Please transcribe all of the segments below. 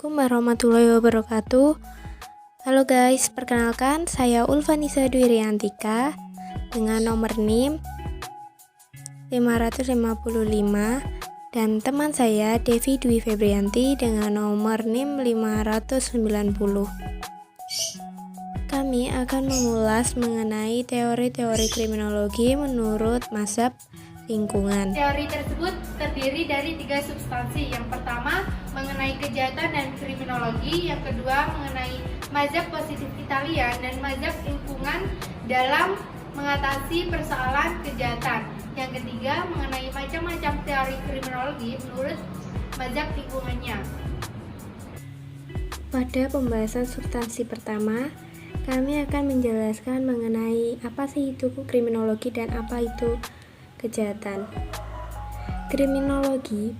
Assalamualaikum warahmatullahi wabarakatuh. Halo guys, perkenalkan saya Ulfanisa Dwiriantika dengan nomor NIM 555 dan teman saya Devi Dwi Febrianti dengan nomor NIM 590. Kami akan mengulas mengenai teori-teori kriminologi menurut mazhab lingkungan. Teori tersebut terdiri dari 3 substansi. Yang pertama mengenai kejahatan dan kriminologi, yang kedua mengenai mazhab positif Italia dan mazhab lingkungan dalam mengatasi persoalan kejahatan. Yang ketiga mengenai macam-macam teori kriminologi menurut mazhab lingkungannya. Pada pembahasan substansi pertama, kami akan menjelaskan mengenai apa sih itu kriminologi dan apa itu kejahatan. Kriminologi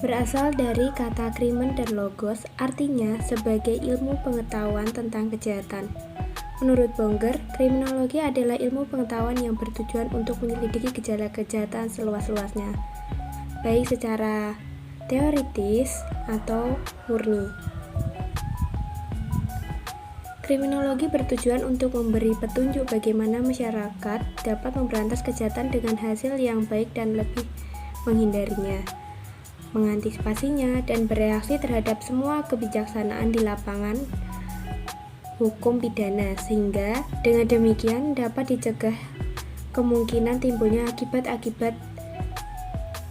berasal dari kata krimen dan logos, artinya sebagai ilmu pengetahuan tentang kejahatan. Menurut Bonger, kriminologi adalah ilmu pengetahuan yang bertujuan untuk menyelidiki gejala kejahatan seluas-luasnya, baik secara teoritis atau murni. Kriminologi bertujuan untuk memberi petunjuk bagaimana masyarakat dapat memberantas kejahatan dengan hasil yang baik dan lebih menghindarinya, mengantisipasinya, dan bereaksi terhadap semua kebijaksanaan di lapangan hukum pidana, sehingga dengan demikian dapat dicegah kemungkinan timbulnya akibat-akibat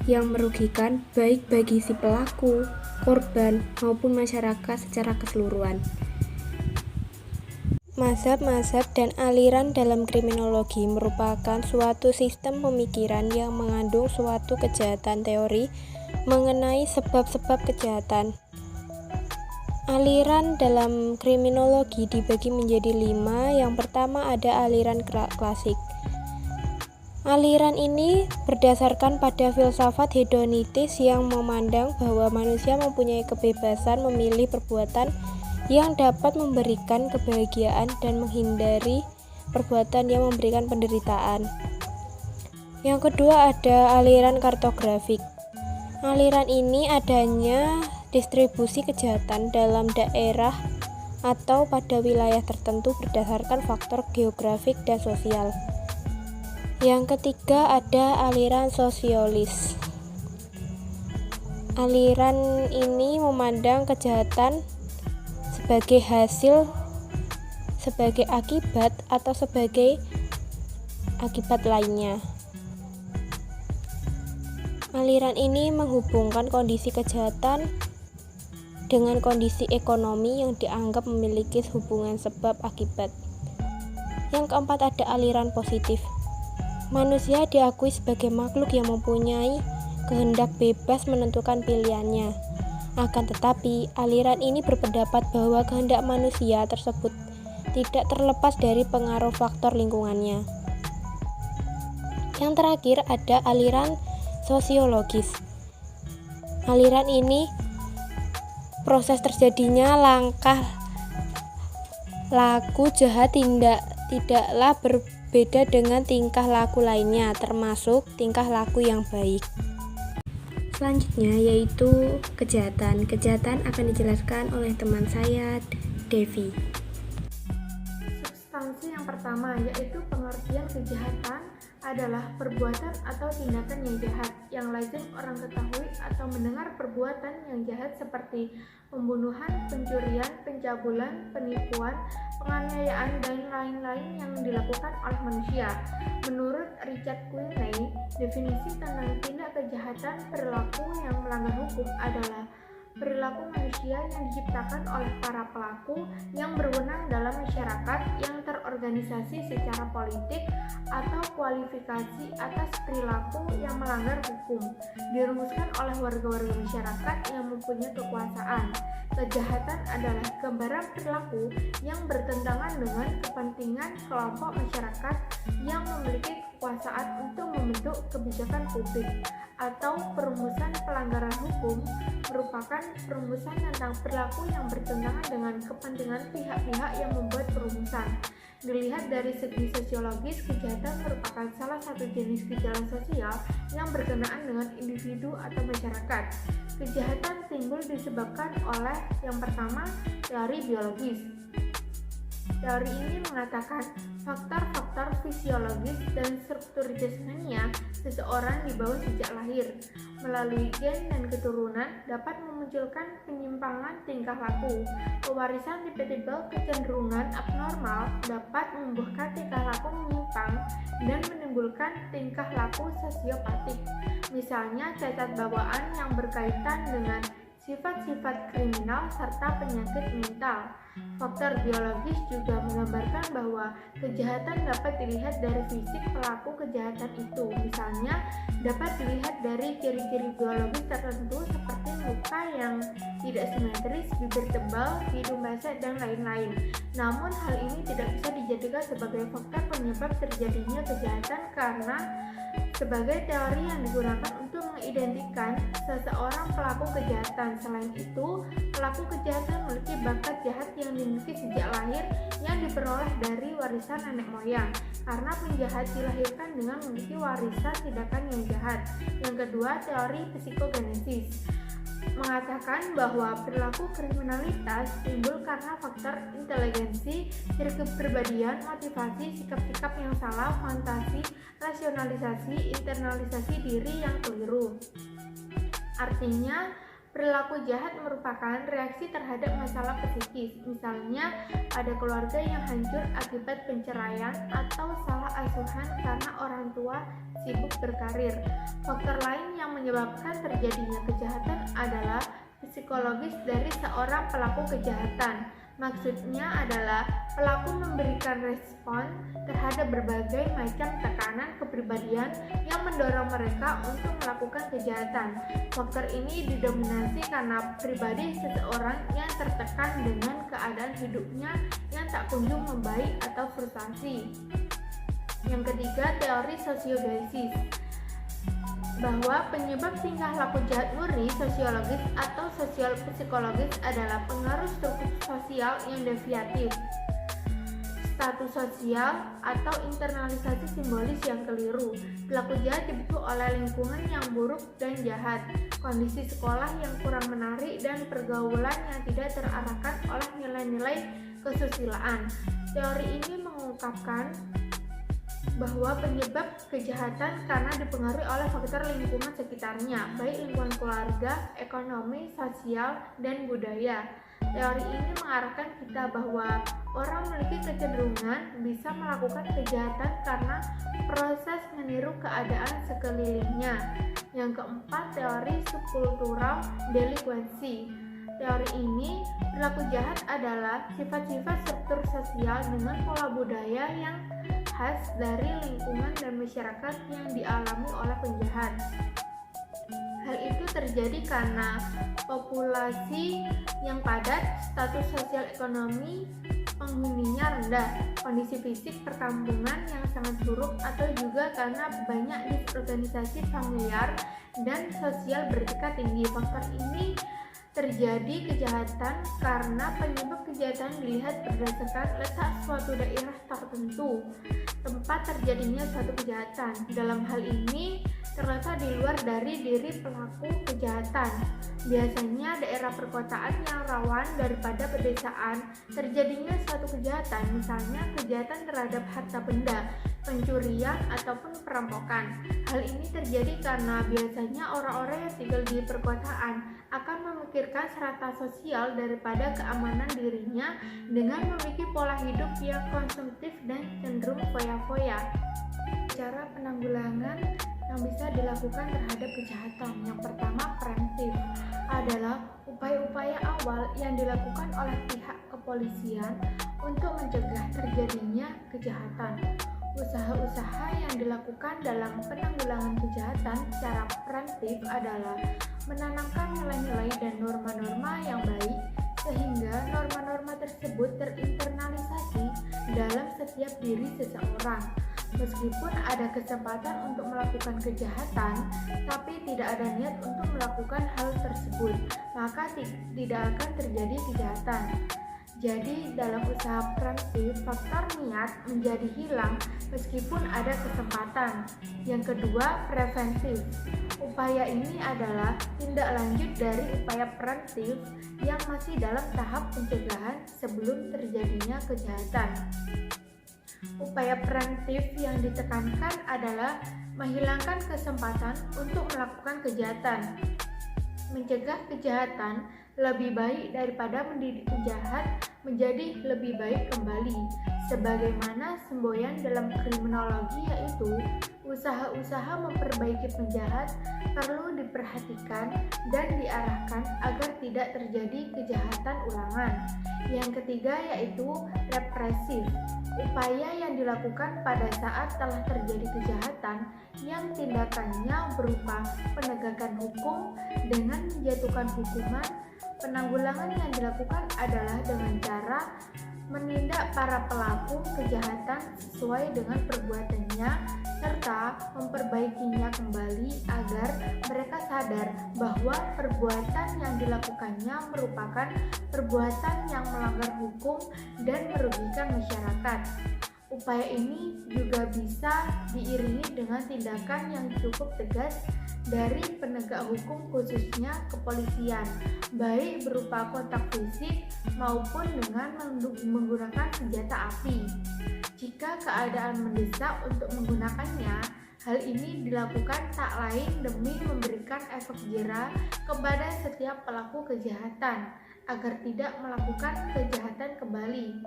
yang merugikan baik bagi si pelaku, korban, maupun masyarakat secara keseluruhan. Mazhab-mazhab dan aliran dalam kriminologi merupakan suatu sistem pemikiran yang mengandung suatu kejahatan teori mengenai sebab-sebab kejahatan. Aliran dalam kriminologi dibagi menjadi 5. Yang pertama ada aliran klasik. Aliran ini berdasarkan pada filsafat hedonitis yang memandang bahwa manusia mempunyai kebebasan memilih perbuatan yang dapat memberikan kebahagiaan dan menghindari perbuatan yang memberikan penderitaan. Yang kedua ada aliran kartografik. Aliran ini adanya distribusi kejahatan dalam daerah atau pada wilayah tertentu berdasarkan faktor geografik dan sosial. Yang ketiga ada aliran sosiolis. Aliran ini memandang kejahatan sebagai hasil, sebagai akibat, atau sebagai akibat lainnya. Aliran ini menghubungkan kondisi kejahatan dengan kondisi ekonomi yang dianggap memiliki hubungan sebab akibat. Yang keempat ada aliran positif. Manusia diakui sebagai makhluk yang mempunyai kehendak bebas menentukan pilihannya. Akan tetapi, aliran ini berpendapat bahwa kehendak manusia tersebut tidak terlepas dari pengaruh faktor lingkungannya. Yang terakhir ada aliran sosiologis. Aliran ini proses terjadinya langkah laku jahat tidaklah berbeda dengan tingkah laku lainnya, termasuk tingkah laku yang baik. Selanjutnya yaitu kejahatan. Kejahatan akan dijelaskan oleh teman saya, Devi. Substansi yang pertama yaitu pengertian kejahatan adalah perbuatan atau tindakan yang jahat yang lazim orang ketahui atau mendengar. Perbuatan yang jahat seperti pembunuhan, pencurian, pencabulan, penipuan, penganiayaan, dan lain-lain yang dilakukan oleh manusia. Menurut Richard Quinley, definisi tentang tindak kejahatan perilaku yang melanggar hukum adalah perilaku manusia yang diciptakan oleh para pelaku yang berwenang dalam masyarakat yang terorganisasi secara politik atau kualifikasi atas perilaku yang melanggar hukum, dirumuskan oleh warga-warga masyarakat yang mempunyai kekuasaan. Kejahatan adalah gambaran perilaku yang bertentangan dengan kepentingan kelompok masyarakat yang memiliki kekuasaan untuk membentuk kebijakan publik atau perumusan pelanggaran hukum merupakan perumusan tentang perilaku yang bertentangan dengan kepentingan pihak-pihak yang membuat perumusan. Dilihat dari segi sosiologis, kejahatan merupakan salah satu jenis gejala sosial yang berkenaan dengan individu atau masyarakat. Kejahatan timbul disebabkan oleh yang pertama, teori biologis. Teori ini mengatakan faktor-faktor fisiologis dan struktur jasmania seseorang dibawa sejak lahir melalui gen dan keturunan dapat memunculkan penyimpangan tingkah laku. Pewarisan tipe-tipe kecenderungan abnormal dapat membuahkan tingkah laku menyimpang dan menimbulkan tingkah laku sosiopatik. Misalnya cacat bawaan yang berkaitan dengan sifat-sifat kriminal serta penyakit mental. Faktor biologis juga menggambarkan bahwa kejahatan dapat dilihat dari fisik pelaku kejahatan itu. Misalnya, dapat dilihat dari ciri-ciri biologis tertentu seperti muka yang tidak simetris, bibir tebal, hidung basah, dan lain-lain. Namun, hal ini tidak bisa dijadikan sebagai faktor penyebab terjadinya kejahatan karena sebagai teori yang digunakan untuk mengidentikan seseorang pelaku kejahatan. Selain itu, pelaku kejahatan memiliki bakat jahat yang dimiliki sejak lahir yang diperoleh dari warisan nenek moyang, karena penjahat dilahirkan dengan memiliki warisan tindakan yang jahat. Yang kedua, teori psikogenesis mengatakan bahwa perilaku kriminalitas timbul karena faktor inteligensi, ciri kepribadian, motivasi, sikap-sikap yang salah, fantasi, rasionalisasi, internalisasi diri yang keliru. Artinya, perilaku jahat merupakan reaksi terhadap masalah psikis, misalnya ada keluarga yang hancur akibat penceraian atau salah asuhan karena orang tua sibuk berkarir. Faktor lain yang menyebabkan terjadinya kejahatan adalah psikologis dari seorang pelaku kejahatan. Maksudnya adalah pelaku memberikan respon terhadap berbagai macam tekanan kepribadian yang mendorong mereka untuk melakukan kejahatan. Faktor ini didominasi karena pribadi seseorang yang tertekan dengan keadaan hidupnya yang tak kunjung membaik atau frustasi. Yang ketiga, teori sosiogenesis, bahwa penyebab tingkah laku jahat murni sosiologis atau sosial psikologis adalah pengaruh struktur sosial yang deviatif, status sosial, atau internalisasi simbolis yang keliru. Pelaku jahat dibentuk oleh lingkungan yang buruk dan jahat, kondisi sekolah yang kurang menarik, dan pergaulan yang tidak terarahkan oleh nilai-nilai kesusilaan. Teori ini mengungkapkan bahwa penyebab kejahatan karena dipengaruhi oleh faktor lingkungan sekitarnya, baik lingkungan keluarga, ekonomi, sosial, dan budaya. Teori ini mengarahkan kita bahwa orang memiliki kecenderungan bisa melakukan kejahatan karena proses meniru keadaan sekelilingnya. Yang keempat, teori subkultural delinquency. Teori ini, perilaku jahat adalah sifat-sifat struktur sosial dengan pola budaya yang khas dari lingkungan dan masyarakat yang dialami oleh penjahat. Hal itu terjadi karena populasi yang padat, status sosial ekonomi penghuninya rendah, kondisi fisik perkampungan yang sangat buruk, atau juga karena banyak disorganisasi familiar dan sosial bertingkat tinggi. Faktor ini terjadi kejahatan karena penyebab kejahatan dilihat berdasarkan letak suatu daerah tertentu tempat terjadinya suatu kejahatan. Dalam hal ini terletak di luar dari diri pelaku kejahatan. Biasanya daerah perkotaan yang rawan daripada pedesaan terjadinya suatu kejahatan, misalnya kejahatan terhadap harta benda, pencurian, ataupun perampokan. Hal ini terjadi karena biasanya orang-orang yang tinggal di perkotaan akan memikirkan strata sosial daripada keamanan dirinya dengan memiliki pola hidup yang konsumtif dan cenderung foya-foya. Cara penanggulangan yang bisa dilakukan terhadap kejahatan. Yang pertama, preventif, adalah upaya-upaya awal yang dilakukan oleh pihak kepolisian untuk mencegah terjadinya kejahatan. Usaha-usaha yang dilakukan dalam penanggulangan kejahatan secara preventif adalah menanamkan nilai-nilai dan norma-norma yang baik sehingga norma-norma tersebut terinternalisasi dalam setiap diri seseorang. Meskipun ada kesempatan untuk melakukan kejahatan, tapi tidak ada niat untuk melakukan hal tersebut, maka tidak akan terjadi kejahatan. Jadi, dalam usaha preventif, faktor niat menjadi hilang meskipun ada kesempatan. Yang kedua, preventif. Upaya ini adalah tindak lanjut dari upaya preventif yang masih dalam tahap pencegahan sebelum terjadinya kejahatan. Upaya preventif yang ditekankan adalah menghilangkan kesempatan untuk melakukan kejahatan. Mencegah kejahatan lebih baik daripada mendidik penjahat menjadi lebih baik kembali. Sebagaimana semboyan dalam kriminologi, yaitu usaha-usaha memperbaiki penjahat perlu diperhatikan dan diarahkan agar tidak terjadi kejahatan ulangan. Yang ketiga yaitu represif. Upaya yang dilakukan pada saat telah terjadi kejahatan yang tindakannya berupa penegakan hukum dengan menjatuhkan hukuman. Penanggulangan yang dilakukan adalah dengan cara menindak para pelaku kejahatan sesuai dengan perbuatannya serta memperbaikinya kembali agar mereka sadar bahwa perbuatan yang dilakukannya merupakan perbuatan yang melanggar hukum dan merugikan masyarakat. Upaya ini juga bisa diiringi dengan tindakan yang cukup tegas dari penegak hukum, khususnya kepolisian, baik berupa kontak fisik maupun dengan menggunakan senjata api. Jika keadaan mendesak untuk menggunakannya, hal ini dilakukan tak lain demi memberikan efek jera kepada setiap pelaku kejahatan agar tidak melakukan kejahatan kembali.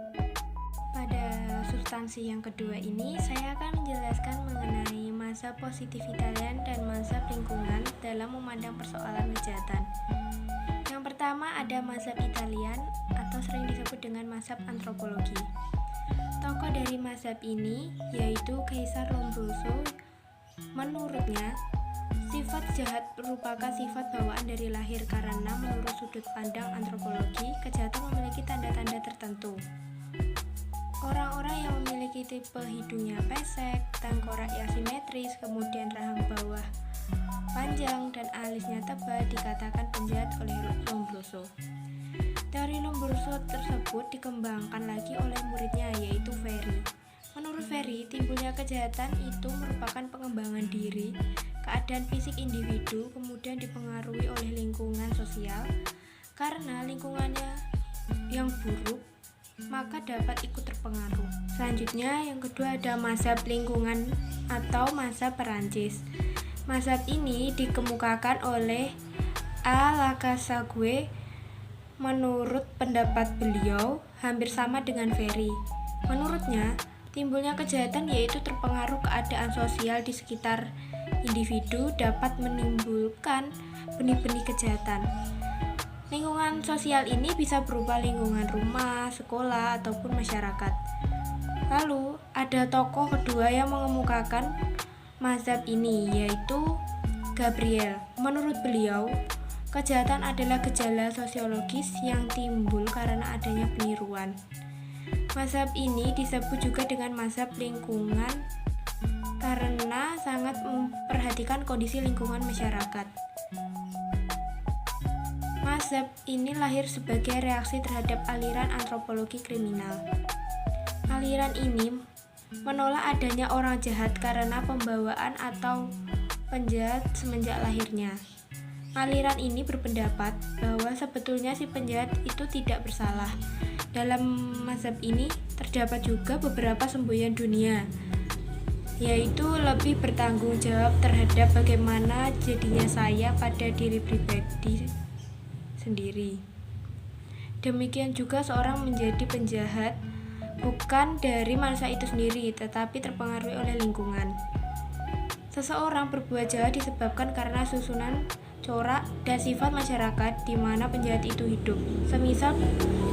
Pada substansi yang kedua ini, saya akan menjelaskan mengenai mazhab positivitarian dan mazhab lingkungan dalam memandang persoalan kejahatan. Yang pertama ada mazhab Italian atau sering disebut dengan mazhab antropologi. Tokoh dari mazhab ini yaitu Kaisar Lombroso. Menurutnya, sifat jahat merupakan sifat bawaan dari lahir karena menurut sudut pandang antropologi, kejahatan memiliki tanda-tanda tertentu. Orang-orang yang memiliki tipe hidungnya pesek, tengkorak yang simetris, kemudian rahang bawah panjang dan alisnya tebal dikatakan penjahat oleh Lombroso. Teori Lombroso tersebut dikembangkan lagi oleh muridnya yaitu Ferri. Menurut Ferri, timbulnya kejahatan itu merupakan pengembangan diri, keadaan fisik individu kemudian dipengaruhi oleh lingkungan sosial. Karena lingkungannya yang buruk, maka dapat ikut terpengaruh. Selanjutnya yang kedua ada mazhab lingkungan atau mazhab Perancis. Mazhab ini dikemukakan oleh A. Lacassagne. Menurut pendapat beliau hampir sama dengan Ferri. Menurutnya, timbulnya kejahatan yaitu terpengaruh keadaan sosial di sekitar individu dapat menimbulkan benih-benih kejahatan. Lingkungan sosial ini bisa berupa lingkungan rumah, sekolah, ataupun masyarakat. Lalu, ada tokoh kedua yang mengemukakan mazhab ini, yaitu Gabriel. Menurut beliau, kejahatan adalah gejala sosiologis yang timbul karena adanya peniruan. Mazhab ini disebut juga dengan mazhab lingkungan karena sangat memperhatikan kondisi lingkungan masyarakat. Mazhab ini lahir sebagai reaksi terhadap aliran antropologi kriminal. Aliran ini menolak adanya orang jahat karena pembawaan atau penjahat semenjak lahirnya. Aliran ini berpendapat bahwa sebetulnya si penjahat itu tidak bersalah. Dalam mazhab ini terdapat juga beberapa semboyan dunia, yaitu lebih bertanggung jawab terhadap bagaimana jadinya saya pada diri pribadi sendiri. Demikian juga seorang menjadi penjahat bukan dari manusia itu sendiri, tetapi terpengaruh oleh lingkungan. Seseorang berbuat jahat disebabkan karena susunan corak dan sifat masyarakat di mana penjahat itu hidup. Semisal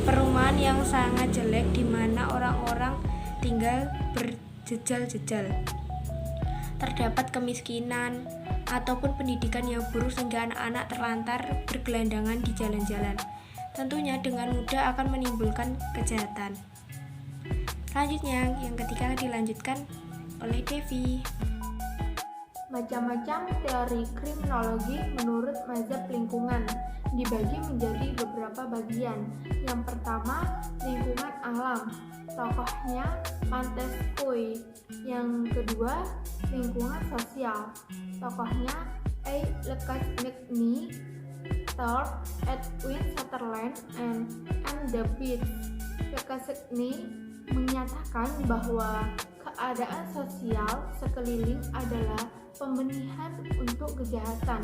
perumahan yang sangat jelek di mana orang-orang tinggal berjejal-jejal. Terdapat kemiskinan ataupun pendidikan yang buruk sehingga anak-anak terlantar bergelandangan di jalan-jalan. Tentunya dengan mudah akan menimbulkan kejahatan. Selanjutnya, yang ketiga dilanjutkan oleh Devi. Macam-macam teori kriminologi menurut mazhab lingkungan dibagi menjadi beberapa bagian. Yang pertama, lingkungan alam, tokohnya Montesquieu. Yang kedua, lingkungan sosial, tokohnya A. Legastheny, Third, Edwin Sutherland, and the Beats. Legastheny menyatakan bahwa keadaan sosial sekeliling adalah pembenihan untuk kejahatan,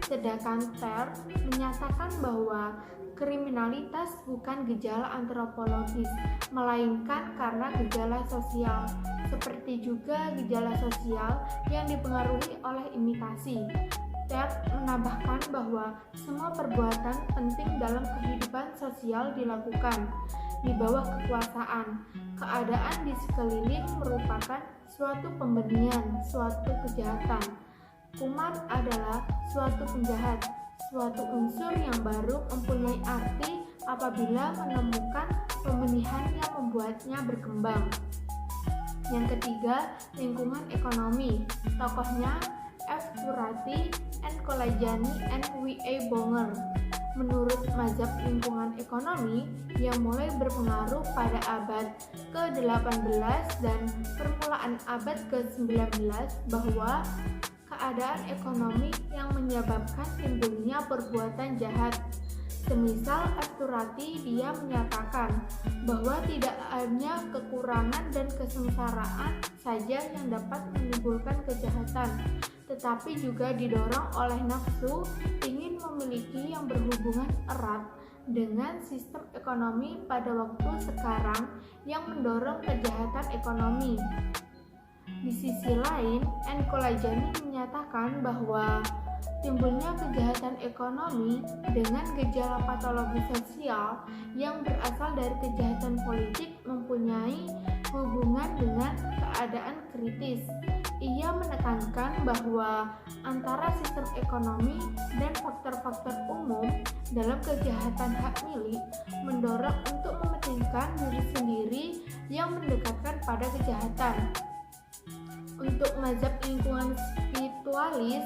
sedangkan Ter menyatakan bahwa kriminalitas bukan gejala antropologis, melainkan karena gejala sosial, seperti juga gejala sosial yang dipengaruhi oleh imitasi. Ter menambahkan bahwa semua perbuatan penting dalam kehidupan sosial dilakukan di bawah kekuasaan. Keadaan di sekeliling merupakan suatu pembenihan, suatu kejahatan. Kuman adalah suatu penjahat, suatu unsur yang baru mempunyai arti apabila menemukan pembenihan yang membuatnya berkembang. Yang ketiga, lingkungan ekonomi, tokohnya F. Turati, N. Kolajani, and W. A. Bonger. Menurut mazhab lingkungan ekonomi yang mulai berpengaruh pada abad ke-18 dan permulaan abad ke-19 bahwa keadaan ekonomi yang menyebabkan timbulnya perbuatan jahat. Semisal Asturati, dia menyatakan bahwa tidak hanya kekurangan dan kesengsaraan saja yang dapat menimbulkan kejahatan, tetapi juga didorong oleh nafsu ingin memiliki yang berhubungan erat dengan sistem ekonomi pada waktu sekarang yang mendorong kejahatan ekonomi. Di sisi lain, N. Kolajani menyatakan bahwa timbulnya kejahatan ekonomi dengan gejala patologi sosial yang berasal dari kejahatan politik mempunyai hubungan dengan keadaan kritis. Ia menekankan bahwa antara sistem ekonomi dan faktor-faktor umum dalam kejahatan hak milik mendorong untuk mementingkan diri sendiri yang mendekatkan pada kejahatan. Untuk mazhab lingkungan spiritualis,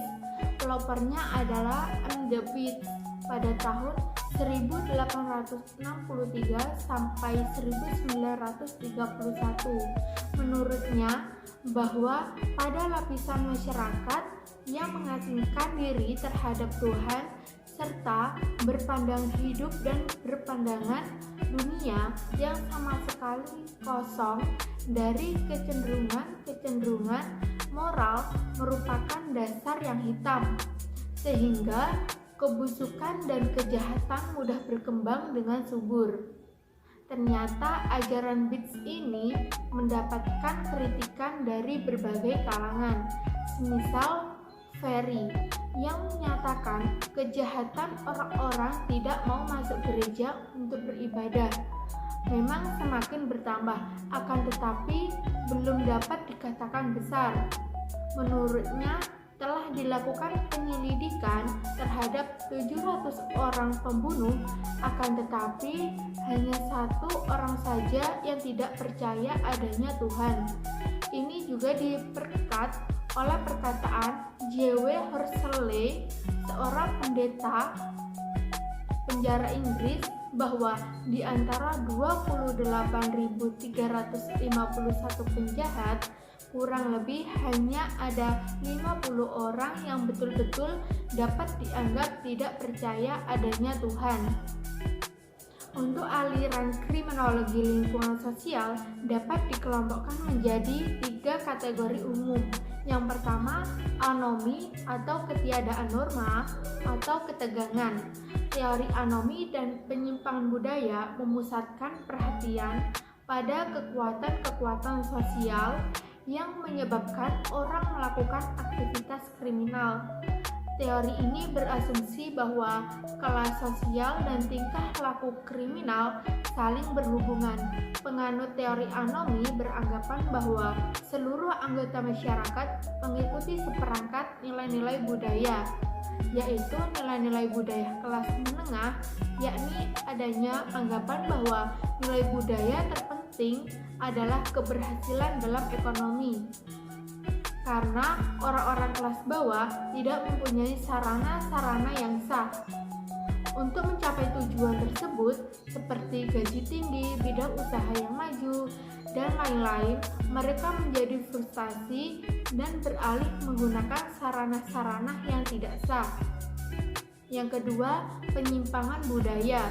pelopornya adalah M. The Beats pada tahun 1863 sampai 1931. Menurutnya bahwa pada lapisan masyarakat yang mengasingkan diri terhadap Tuhan serta berpandang hidup dan berpandangan dunia yang sama sekali kosong dari kecenderungan moral merupakan dasar yang hitam, sehingga kebusukan dan kejahatan mudah berkembang dengan subur. Ternyata ajaran Beats ini mendapatkan kritikan dari berbagai kalangan, semisal Ferry yang menyatakan kejahatan orang-orang tidak mau masuk gereja untuk beribadah memang semakin bertambah, akan tetapi belum dapat dikatakan besar. Menurutnya, telah dilakukan penyelidikan terhadap 700 orang pembunuh, akan tetapi hanya 1 orang saja yang tidak percaya adanya Tuhan. Ini juga diperkuat oleh perkataan J.W. Horsley, seorang pendeta penjara Inggris, bahwa di antara 28.351 penjahat, kurang lebih hanya ada 50 orang yang betul-betul dapat dianggap tidak percaya adanya Tuhan. Untuk aliran kriminologi lingkungan sosial dapat dikelompokkan menjadi 3 kategori umum. Yang pertama, anomi atau ketiadaan norma atau ketegangan. Teori anomi dan penyimpangan budaya memusatkan perhatian pada kekuatan-kekuatan sosial yang menyebabkan orang melakukan aktivitas kriminal. Teori ini berasumsi bahwa kelas sosial dan tingkah laku kriminal saling berhubungan. Penganut teori anomi beranggapan bahwa seluruh anggota masyarakat mengikuti seperangkat nilai-nilai budaya, yaitu nilai-nilai budaya kelas menengah, yakni adanya anggapan bahwa nilai budaya terpenting adalah keberhasilan dalam ekonomi. karena orang-orang kelas bawah tidak mempunyai sarana-sarana yang sah. Untuk mencapai tujuan tersebut, seperti gaji tinggi, bidang usaha yang maju, dan lain-lain, mereka menjadi frustasi dan beralih menggunakan sarana-sarana yang tidak sah. Yang kedua, penyimpangan budaya.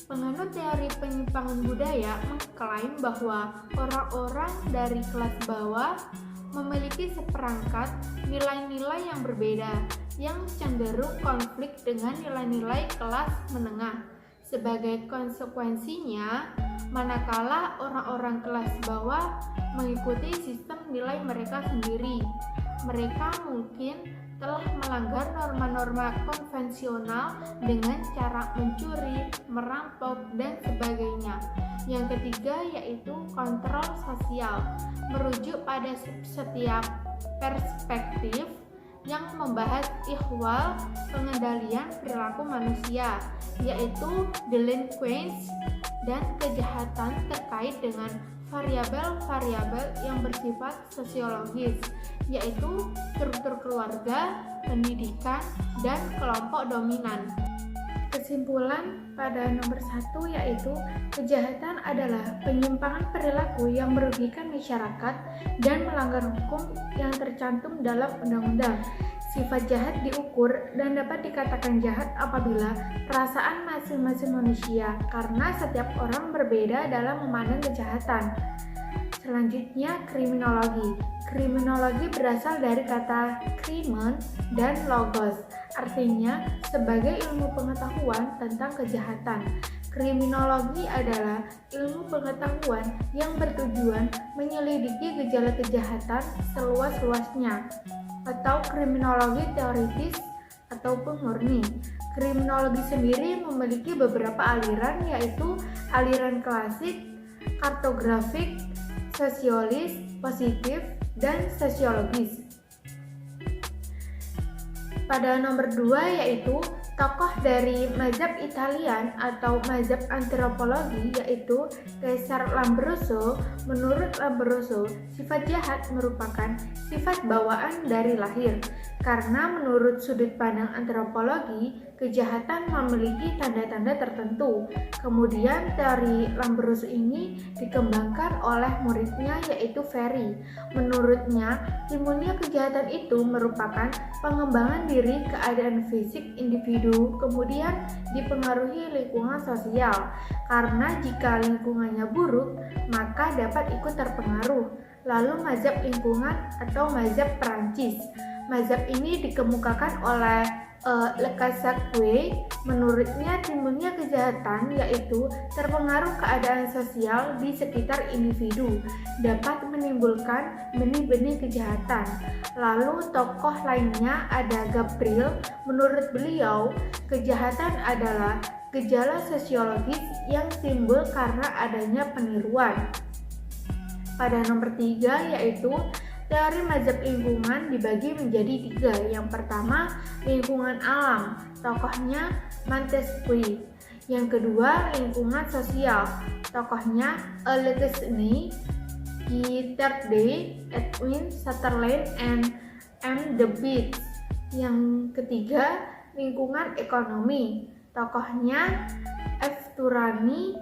Penganut teori penyimpangan budaya mengklaim bahwa orang-orang dari kelas bawah memiliki seperangkat nilai-nilai yang berbeda yang cenderung konflik dengan nilai-nilai kelas menengah. Sebagai konsekuensinya, manakala orang-orang kelas bawah mengikuti sistem nilai mereka sendiri, mereka mungkin telah melanggar norma-norma konvensional dengan cara mencuri, merampok, dan sebagainya. Yang ketiga yaitu kontrol sosial, merujuk pada setiap perspektif yang membahas ihwal pengendalian perilaku manusia, yaitu delinquency dan kejahatan terkait dengan variabel-variabel yang bersifat sosiologis, yaitu struktur keluarga, pendidikan, dan kelompok dominan. Kesimpulan pada nomor 1 yaitu kejahatan adalah penyimpangan perilaku yang merugikan masyarakat dan melanggar hukum yang tercantum dalam undang-undang. Sifat jahat diukur dan dapat dikatakan jahat apabila perasaan masing-masing manusia, karena setiap orang berbeda dalam memandang kejahatan. Selanjutnya, kriminologi. Kriminologi berasal dari kata krimen dan logos, artinya sebagai ilmu pengetahuan tentang kejahatan. Kriminologi adalah ilmu pengetahuan yang bertujuan menyelidiki gejala kejahatan seluas-luasnya, atau kriminologi teoritis ataupun murni. Kriminologi sendiri memiliki beberapa aliran, yaitu aliran klasik, kartografik, sosiolis, positif, dan sosiologis. Pada nomor 2 yaitu tokoh dari mazhab Italian atau mazhab antropologi, yaitu Kaisar Lombroso. Menurut Lombroso, sifat jahat merupakan sifat bawaan dari lahir. Karena menurut sudut pandang antropologi, kejahatan memiliki tanda-tanda tertentu. Kemudian teori Lombroso ini dikembangkan oleh muridnya, yaitu Ferry. Menurutnya, timbulnya kejahatan itu merupakan pengembangan diri keadaan fisik individu, kemudian dipengaruhi lingkungan sosial. Karena jika lingkungannya buruk, maka dapat ikut terpengaruh. Lalu mazhab lingkungan atau mazhab Perancis. Mazhab ini dikemukakan oleh Le Cassagne. Menurutnya timbulnya kejahatan yaitu terpengaruh keadaan sosial di sekitar individu dapat menimbulkan benih-benih kejahatan. Lalu tokoh lainnya ada Gabriel. Menurut beliau, kejahatan adalah gejala sosiologis yang timbul karena adanya peniruan. Pada nomor 3 yaitu teori mazhab lingkungan dibagi menjadi 3. Yang pertama, lingkungan alam, tokohnya Montesquieu. Yang kedua, lingkungan sosial, tokohnya Le Quesnay, Guittrard, Edwin Sutherland, and M. De Bit. Yang ketiga, lingkungan ekonomi, tokohnya F. Turani,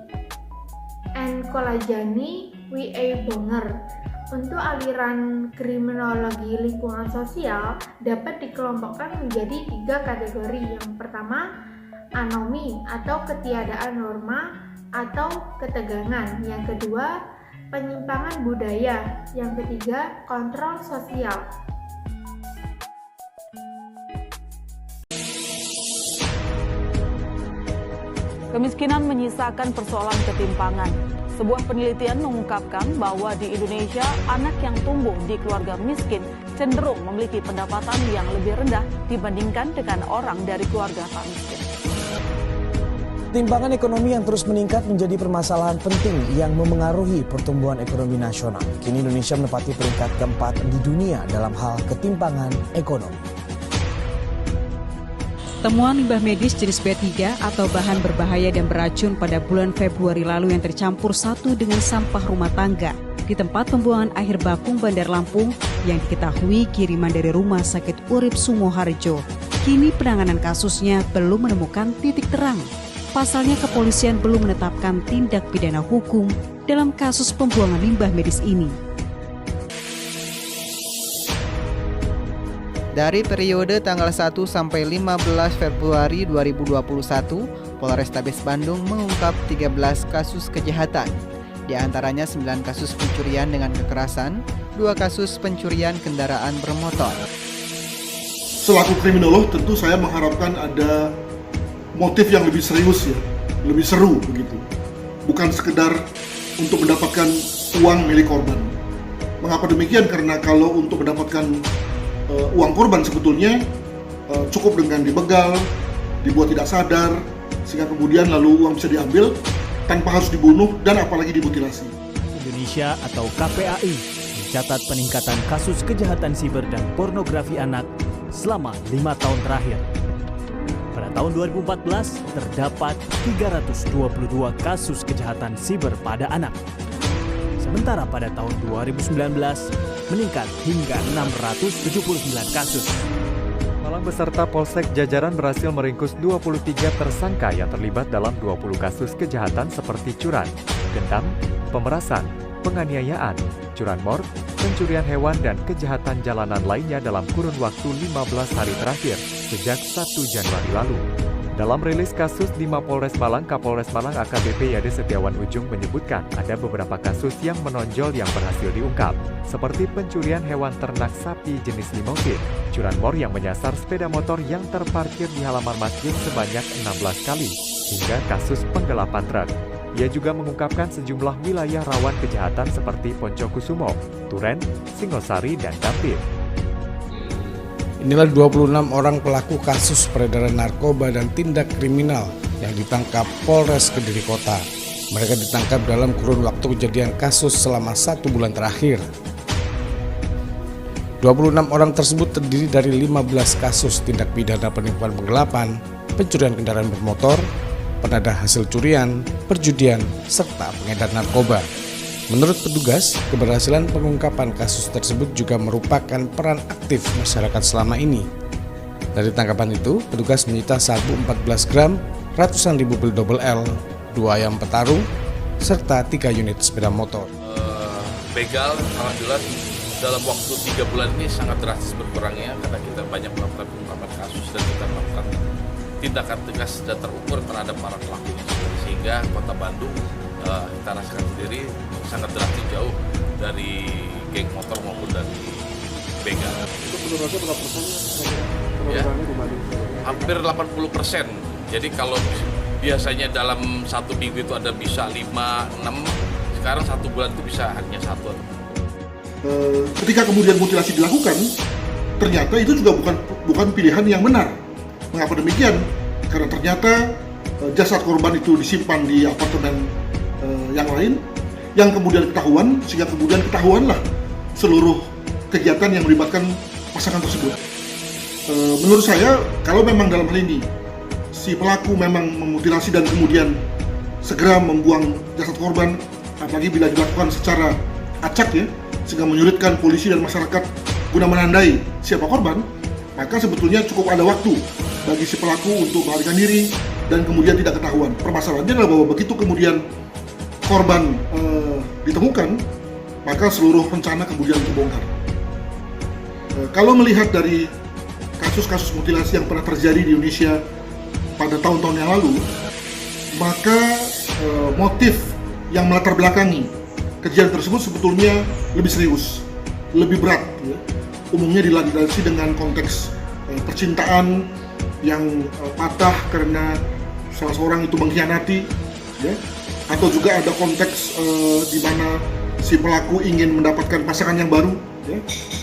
N. Colajani, W. A. Bonger. Untuk aliran kriminologi lingkungan sosial dapat dikelompokkan menjadi 3 kategori. Yang pertama, anomi atau ketiadaan norma atau ketegangan. Yang kedua, penyimpangan budaya. Yang ketiga, kontrol sosial. Kemiskinan menyisakan persoalan ketimpangan. Sebuah penelitian mengungkapkan bahwa di Indonesia, anak yang tumbuh di keluarga miskin cenderung memiliki pendapatan yang lebih rendah dibandingkan dengan orang dari keluarga tak miskin. Ketimpangan ekonomi yang terus meningkat menjadi permasalahan penting yang memengaruhi pertumbuhan ekonomi nasional. Kini Indonesia menempati peringkat keempat di dunia dalam hal ketimpangan ekonomi. Temuan limbah medis jenis B3 atau bahan berbahaya dan beracun pada bulan Februari lalu yang tercampur satu dengan sampah rumah tangga di tempat pembuangan akhir Bakung Bandar Lampung yang diketahui kiriman dari Rumah Sakit Urip Sumoharjo. Kini penanganan kasusnya belum menemukan titik terang. Pasalnya kepolisian belum menetapkan tindak pidana hukum dalam kasus pembuangan limbah medis ini. Dari periode tanggal 1 sampai 15 Februari 2021, Polrestabes Bandung mengungkap 13 kasus kejahatan. Di antaranya 9 kasus pencurian dengan kekerasan, 2 kasus pencurian kendaraan bermotor. Selaku kriminolog tentu saya mengharapkan ada motif yang lebih serius ya, lebih seru begitu. Bukan sekedar untuk mendapatkan uang milik korban. Mengapa demikian? Karena kalau untuk mendapatkan uang korban sebetulnya cukup dengan dibegal, dibuat tidak sadar, sehingga kemudian lalu uang bisa diambil tanpa harus dibunuh dan apalagi dimutilasi. Indonesia atau KPAI mencatat peningkatan kasus kejahatan siber dan pornografi anak selama 5 tahun terakhir. Pada tahun 2014 terdapat 322 kasus kejahatan siber pada anak. Sementara pada tahun 2019 meningkat hingga 679 kasus. Malang beserta Polsek jajaran berhasil meringkus 23 tersangka yang terlibat dalam 20 kasus kejahatan seperti curang, gendam, pemerasan, penganiayaan, curanmor, pencurian hewan dan kejahatan jalanan lainnya dalam kurun waktu 15 hari terakhir sejak 1 Januari lalu. Dalam rilis kasus di Mapolres Malang, Kapolres Malang AKBP Yade Setiawan Ujung menyebutkan ada beberapa kasus yang menonjol yang berhasil diungkap, seperti pencurian hewan ternak sapi jenis limousin, curanmor yang menyasar sepeda motor yang terparkir di halaman masjid sebanyak 16 kali, hingga kasus penggelapan truk. Ia juga mengungkapkan sejumlah wilayah rawan kejahatan seperti Poncokusumo, Turen, Singosari, dan Dampit. Inilah 26 orang pelaku kasus peredaran narkoba dan tindak kriminal yang ditangkap Polres Kediri Kota. Mereka ditangkap dalam kurun waktu kejadian kasus selama 1 bulan terakhir. 26 orang tersebut terdiri dari 15 kasus tindak pidana penipuan penggelapan, pencurian kendaraan bermotor, penadah hasil curian, perjudian, serta pengedar narkoba. Menurut petugas, keberhasilan pengungkapan kasus tersebut juga merupakan peran aktif masyarakat selama ini. Dari tangkapan itu, petugas menyita sabu 14 gram, ratusan ribu pil double L, 2 ayam petarung, serta 3 unit sepeda motor. Begal, alhamdulillah dalam waktu 3 bulan ini sangat drastis berkurangnya karena kita banyak melakukan pengungkapan kasus dan kita melakukan tindakan tegas dan terukur terhadap para pelakunya. Sehingga Kota Bandung kita rasakan sendiri sangat drastis jauh dari geng motor maupun dari begal. Itu menurutnya berapa persennya? Ya, hampir 80%. Jadi kalau biasanya dalam 1 minggu itu ada bisa 5, 6, sekarang 1 bulan itu bisa hanya 1. Ketika kemudian mutilasi dilakukan, ternyata itu juga bukan pilihan yang benar. Mengapa demikian? Karena ternyata jasad korban itu disimpan di apartemen yang lain, yang kemudian ketahuan, sehingga kemudian ketahuanlah seluruh kegiatan yang melibatkan pasangan tersebut. Menurut saya, kalau memang dalam hal ini si pelaku memang memutilasi dan kemudian segera membuang jasad korban, apalagi bila dilakukan secara acak ya, sehingga menyulitkan polisi dan masyarakat guna menandai siapa korban, maka sebetulnya cukup ada waktu bagi si pelaku untuk melarikan diri dan kemudian tidak ketahuan. Permasalahannya adalah bahwa begitu kemudian korban ditemukan, maka seluruh rencana kemudian terbongkar. Kalau melihat dari kasus-kasus mutilasi yang pernah terjadi di Indonesia pada tahun-tahun yang lalu, maka motif yang melatar belakangi kejadian tersebut sebetulnya lebih serius, lebih berat. Ya. Umumnya dilandasi dengan konteks percintaan yang patah karena salah seorang itu mengkhianati, ya. Atau juga ada konteks di mana si pelaku ingin mendapatkan pasangan yang baru, ya.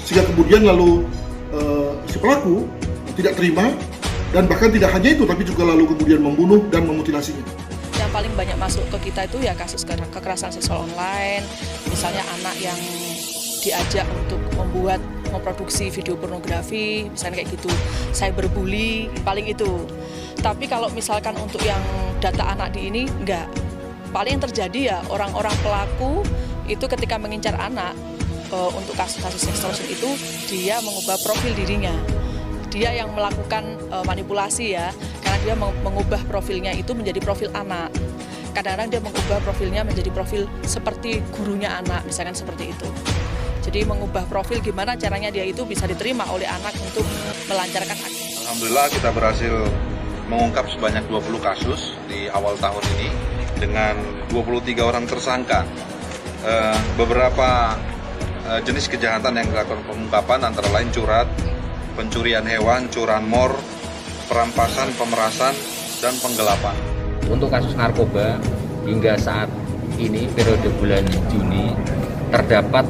Sehingga kemudian lalu si pelaku tidak terima dan bahkan tidak hanya itu, tapi juga lalu kemudian membunuh dan memutilasinya. Yang paling banyak masuk ke kita itu ya kasus kekerasan seksual online, misalnya anak yang diajak untuk memproduksi video pornografi, misalnya kayak gitu, cyberbully, paling itu. Tapi kalau misalkan untuk yang data anak di ini, enggak. Paling yang terjadi ya orang-orang pelaku itu ketika mengincar anak untuk kasus-kasus extortion itu dia mengubah profil dirinya. Dia yang melakukan manipulasi ya, karena dia mengubah profilnya itu menjadi profil anak. Kadang-kadang dia mengubah profilnya menjadi profil seperti gurunya anak, misalkan seperti itu. Jadi mengubah profil gimana caranya dia itu bisa diterima oleh anak untuk melancarkan aksi. Alhamdulillah kita berhasil mengungkap sebanyak 20 kasus di awal tahun ini dengan 23 orang tersangka. Beberapa jenis kejahatan yang dilakukan pengungkapan antara lain curat, pencurian hewan, curanmor, perampasan, pemerasan, dan penggelapan. Untuk kasus narkoba hingga saat ini periode bulan Juni terdapat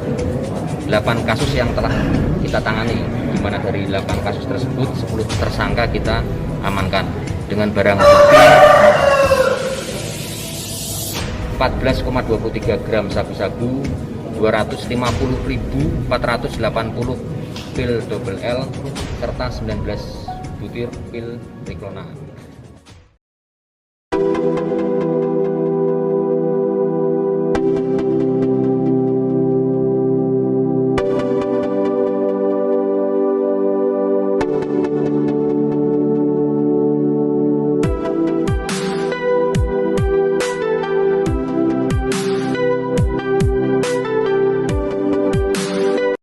8 kasus yang telah kita tangani, di mana dari 8 kasus tersebut 10 tersangka kita amankan dengan barang bukti 14,23 gram sabu-sabu, 250.480 pil double L serta 19 butir pil Triclona.